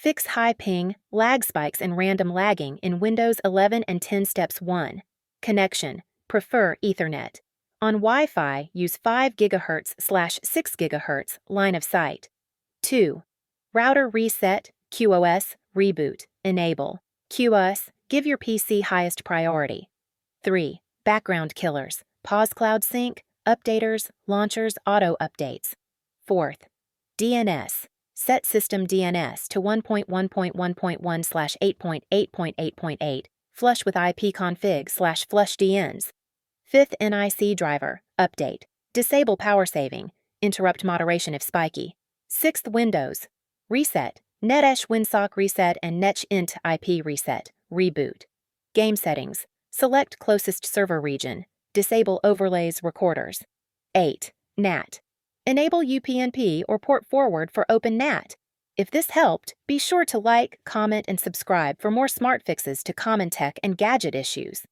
Fix high ping, lag spikes, and random lagging in Windows 11 and 10 Steps 1. Connection. Prefer Ethernet. On Wi-Fi, use 5 GHz/6 GHz line of sight. 2. Router reset, QoS, reboot, enable. QoS, give your PC highest priority. 3. Background killers, pause cloud sync, updaters, launchers, auto updates. 4th. DNS. Set system DNS to 1.1.1.1/8.8.8.8, flush with ipconfig/flush DNs. 5th. NIC driver, update. Disable power saving, interrupt moderation if spiky. 6th. Windows. Reset, NetEsh WinSock reset and NetEnt IP reset, reboot. Game settings. Select closest server region. Disable overlays recorders. 8. NAT. Enable UPnP or port forward for Open NAT. If this helped, be sure to like, comment, and subscribe for more smart fixes to common tech and gadget issues.